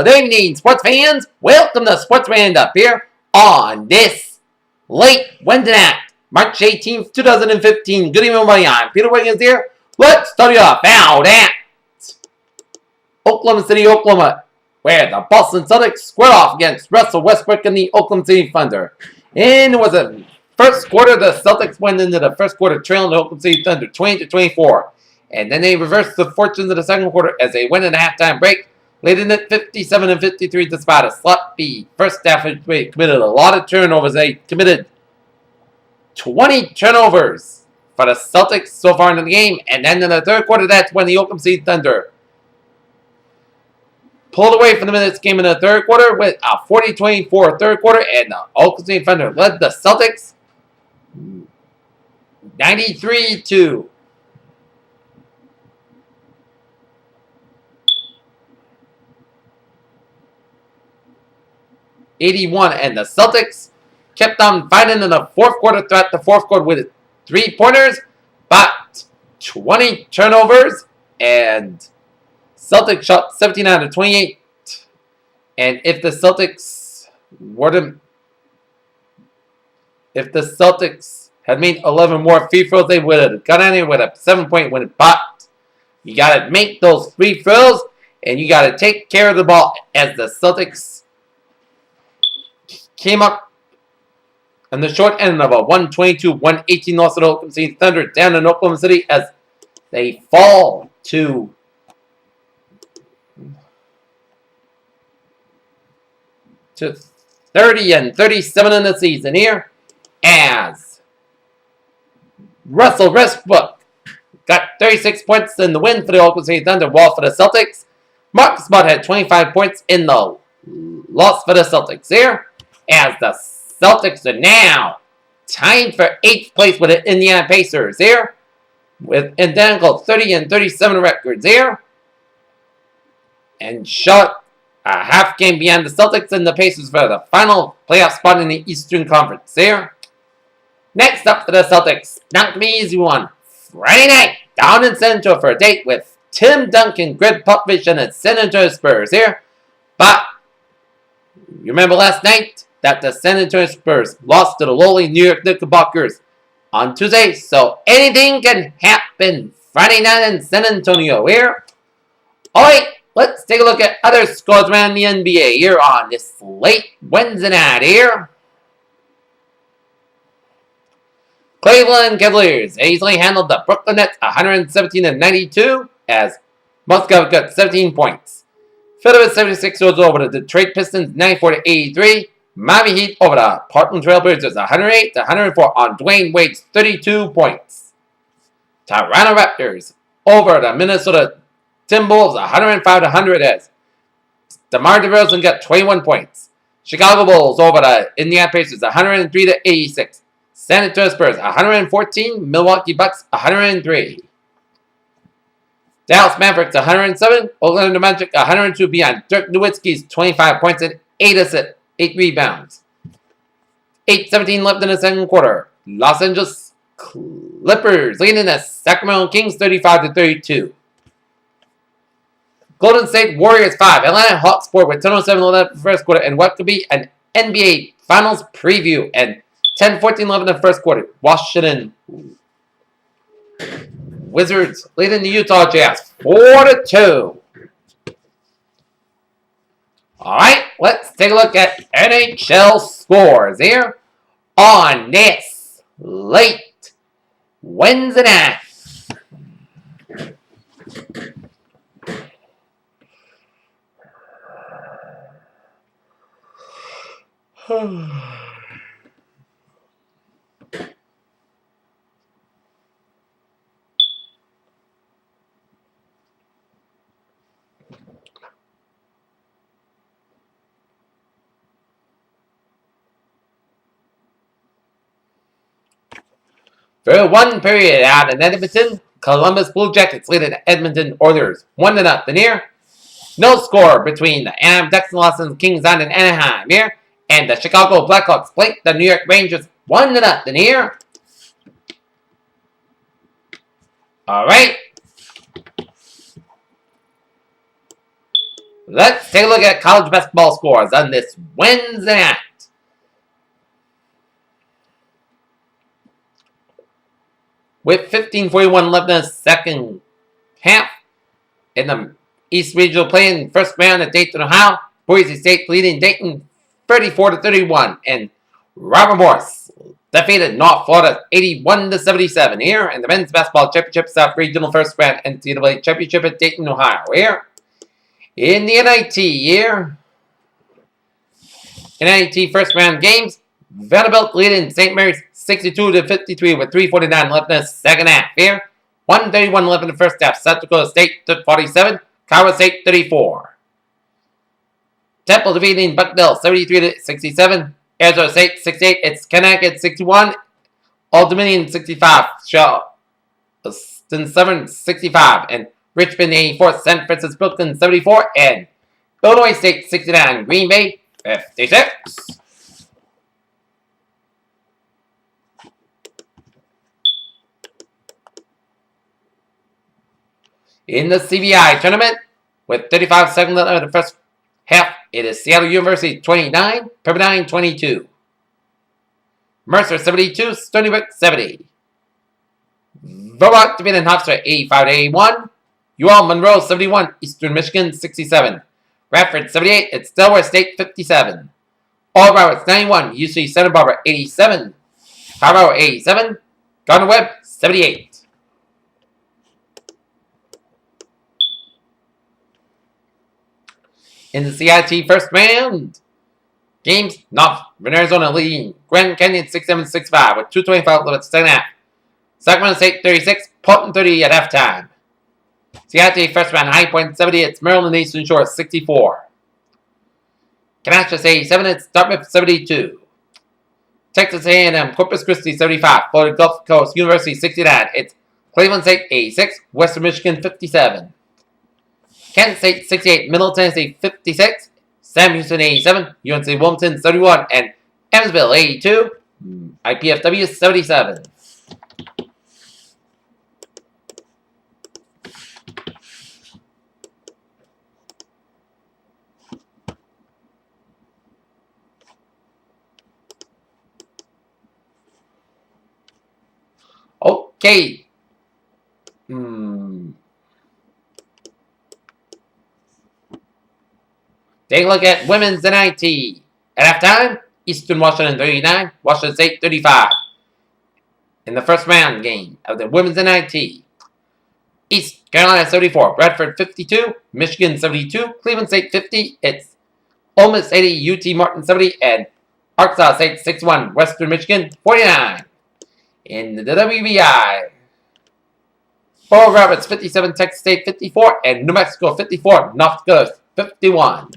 Good evening, sports fans. Welcome to Sports Roundup here on this late Wednesday night, March 18th, 2015. Good evening, everybody. I'm Peter Wiggins here. Let's start you off out at Oklahoma City, Oklahoma, where the Boston Celtics squared off against Russell Westbrook and the Oklahoma City Thunder. And it was a first quarter. The Celtics went into the first quarter trailing the Oklahoma City Thunder 20-24. And then they reversed the fortunes of the second quarter as they went into halftime break, leading at 57-53 despite a sloppy first half. They committed a lot of turnovers. They committed 20 turnovers for the Celtics so far in the game. And then in the third quarter, that's when the Oklahoma City Thunder pulled away from the minutes game in the third quarter with a 40-24 third quarter. And the Oklahoma City Thunder led the Celtics 93-81, and the Celtics kept on fighting in the fourth quarter throughout the fourth quarter with 3-pointers, but 20 turnovers, and Celtics shot 17 out of 28. And if the Celtics had made 11 more free throws, they would have got in there with a 7-point win. But you got to make those free throws, and you got to take care of the ball as the Celtics came up on the short end of a 122-118 loss to the Oklahoma City Thunder down in Oklahoma City as they fall to 30-37 in the season here as Russell Westbrook got 36 points in the win for the Oklahoma City Thunder, while for the Celtics, Mark Smart had 25 points in the loss for the Celtics here, as the Celtics are now tied for 8th place with the Indiana Pacers here, with identical 30-37 records here, and shot a half game behind the Celtics and the Pacers for the final playoff spot in the Eastern Conference here. Next up for the Celtics, not going to be an easy one. Friday night, down in San Antonio for a date with Tim Duncan, Greg Popovich, and the San Antonio Spurs here. But you remember last night that the San Antonio Spurs lost to the lowly New York Knickerbockers on Tuesday, so anything can happen Friday night in San Antonio here. Alright, let's take a look at other scores around the NBA here on this late Wednesday night here. Cleveland Cavaliers easily handled the Brooklyn Nets 117-92 as Moscow got 17 points. Philadelphia 76ers over the Detroit Pistons 94-83. Miami Heat over the Portland Trail Blazers 108-104 on Dwayne Wade's 32 points. Toronto Raptors over the Minnesota Timberwolves 105-100 as DeMar DeRozan got 21 points. Chicago Bulls over the Indiana Pacers 103-86. San Antonio Spurs 114, Milwaukee Bucks 103. Dallas Mavericks 107, Orlando Magic 102 beyond Dirk Nowitzki's 25 points and 8 assists, 8 rebounds. 8:17 left in the second quarter. Los Angeles Clippers leading the Sacramento Kings 35-32. Golden State Warriors 5, Atlanta Hawks 4 with 10:07 left in the first quarter, and what could be an NBA Finals preview, and 10-14 left in the first quarter. Washington Wizards leading the Utah Jazz 4-2. Alright, let's take a look at NHL scores here on this late Wednesday night. For one period out in Edmonton, Columbus Blue Jackets lead the Edmonton Oilers 1-0 here. No score between the Anaheim Ducks and Los Angeles Kings down in Anaheim here. And the Chicago Blackhawks play the New York Rangers 1-0 here. Alright. Let's take a look at college basketball scores on this Wednesday night. With 15:41 left in the second half in the East Regional play-in first round at Dayton, Ohio, Boise State leading Dayton 34-31, and Robert Morris defeated North Florida 81-77 here in the men's basketball championship South Regional first round NCAA championship at Dayton, Ohio. Here in the NIT here, NIT first round games, Vanderbilt leading St. Mary's 62-53 with 3:49 left in the second half. Here, 1:31 left in the first half. South Dakota State took 47, Colorado State 34. Temple defeating Bucknell 73-67. Arizona State 68. It's Connecticut 61. Old Dominion 65. Charleston Southern 65. And Richmond 84. San Francisco Brooklyn 74. And Illinois State 69. Green Bay 56. In the CBI tournament, with 35 seconds left in the first half, it is Seattle University 29, Pepperdine 22. Mercer 72, Stony Brook 70. Vermont defeated Hofstra 85-81. UL Monroe 71, Eastern Michigan 67. Radford 78, it's Delaware State 57. Oral Roberts 91, UC Santa Barbara 87. Colorado 87. Gardner Webb 78. In the CIT first round, games, Northern Arizona leading Grand Canyon 67-65 with 2:25 left second half. Sacramento State 36, Portland 30 at halftime. CIT first round, High Point 70, it's Maryland Eastern Shore 64. Canachas 87, it's Dartmouth 72. Texas A&M Corpus Christi 75, Florida Gulf Coast University 69, it's Cleveland State 86, Western Michigan 57. Kansas State 68, Middle Tennessee 56, Sam Houston 87, UNC Wilmington 31, and Evansville 82, IPFW 77. Okay. Take a look at women's NIT. At halftime, Eastern Washington 39, Washington State 35. In the first round game of the women's NIT, East Carolina 74, Bradford 52, Michigan 72, Cleveland State 50, it's Ole Miss 80, UT Martin 70, and Arkansas State 61, Western Michigan 49. In the WBI, Oral Roberts 57, Texas State 54, and New Mexico 54, North Dakota 51.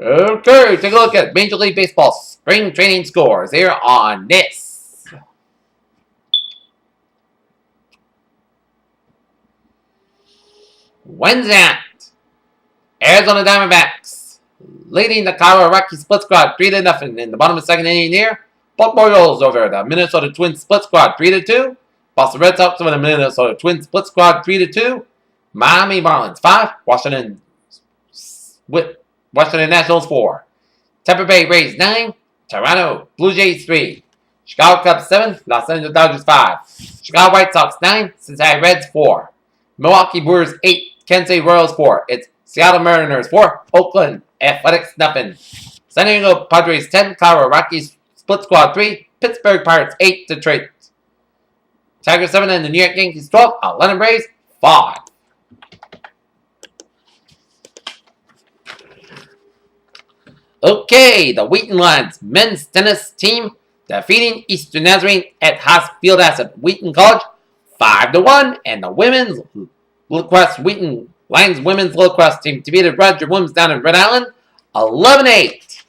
Okay, take a look at Major League Baseball spring training scores here on this. Wednesday night, Arizona Diamondbacks leading the Colorado Rockies split squad 3-0 in the bottom of the second inning here. Baltimore Orioles over the Minnesota Twins split squad 3-2. Boston Red Sox over the Minnesota Twins split squad 3-2. Miami Marlins 5. Washington Nationals 4. Tampa Bay Rays 9. Toronto Blue Jays 3. Chicago Cubs 7. Los Angeles Dodgers 5. Chicago White Sox 9. Cincinnati Reds 4. Milwaukee Brewers 8. Kansas City Royals 4. It's Seattle Mariners 4. Oakland Athletics nothing. San Diego Padres 10. Colorado Rockies split squad 3. Pittsburgh Pirates 8. Detroit Tigers 7. And the New York Yankees 12. Atlanta Braves 5. Okay, the Wheaton Lions men's tennis team defeating Eastern Nazarene at Haas Fieldhouse at Wheaton College 5-1, and the women's lacrosse Wheaton Lions women's lacrosse team defeated Roger Williams down in Rhode Island 11-8.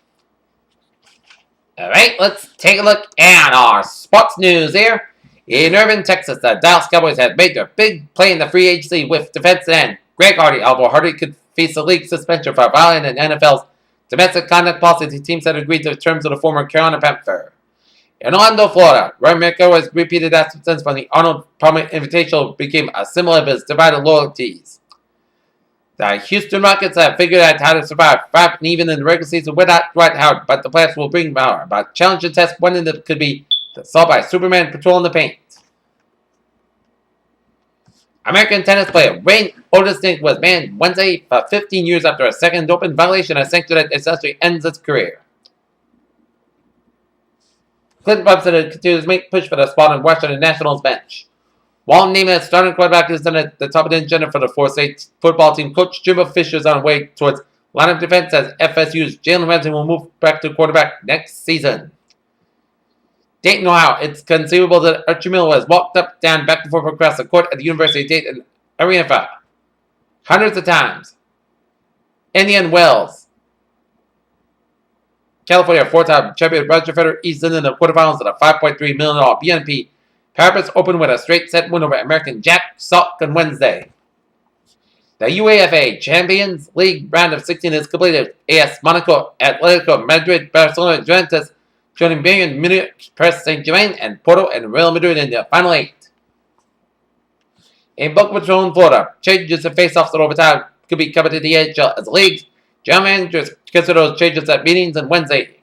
All right, let's take a look at our sports news here. In Irving, Texas, the Dallas Cowboys have made their big play in the free agency with defensive end Greg Hardy, although Hardy could face a league suspension for violating the NFL's domestic conduct policy. The teams had agreed to the terms of the former Carolina Panther. In Orlando, Florida, Roy McIlroy's repeated absence from the Arnold Palmer Invitational became a symbol of his divided loyalties. The Houston Rockets have figured out how to survive 5 and even in the regular season without Dwight Howard, but the playoffs will bring power. But challenge and test one that could be solved by Superman patrolling the paint. American tennis player Wayne Otisnik was banned Wednesday for 15 years after a second doping violation, a sanction that essentially ends his career. Clinton Robinson continues to make push for the spot on Washington Nationals bench. While naming a starting quarterback is at the top of the agenda for the 4-state football team, Coach Jimbo Fisher is on the way towards lineup defense as FSU's Jalen Ramsey will move back to quarterback next season. Dayton, Ohio. It's conceivable that Archie Miller has walked up, down, back and forth across the court at the University of Dayton Arena for hundreds of times. Indian Wells. California four-time champion Roger Federer eased in the quarterfinals at a $5.3 million BNP Paribas Open with a straight-set win over American Jack Sock on Wednesday. The UEFA Champions League round of 16 is completed. AS Monaco, Atletico Madrid, Barcelona, Juventus, joining Bayern Munich, Paris Saint-Germain, and Porto and Real Madrid in the final 8. In Boca Raton, Florida, changes in face-offs and overtime could be coming to the NHL as leagues. General managers consider those changes at meetings on Wednesday.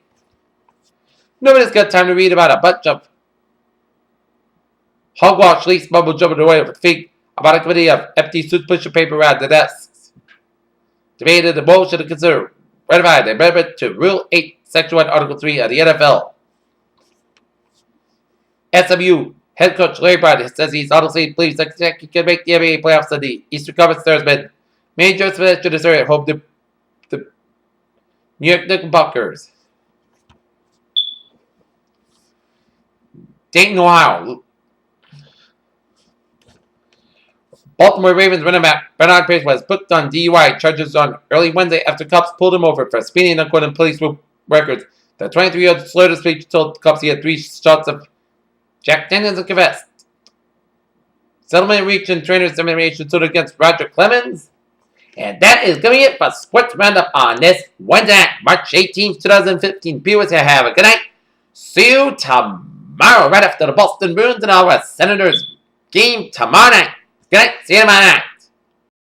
Nobody's got time to read about a bunch of hogwash leaks bubble jumping away with feet about a committee of empty suit pushing paper around the desks. Debated the motion to consider ratifying the amendment to Rule 8, Section 1, Article 3 of the NFL. SMU head coach Larry Brown says he's honestly believes that he can make the NBA playoffs in the Eastern Conference. There's been major selection this area at home to the New York Knickerbockers. Dayton, Ohio. Baltimore Ravens running back Bernard Pace was booked on DUI charges on early Wednesday after cops pulled him over for speeding according to police records. The 23-year-old slurred his speech told cops he had 3 shots of Jack Daniels and confessed. Settlement reached in trainer examination suit against Roger Clemens. And that is going to be it for Sports Roundup on this Wednesday, March 18th, 2015. Be with you. Have a good night. See you tomorrow, right after the Boston Bruins and our Senators game tomorrow night. Good night. See you tomorrow night.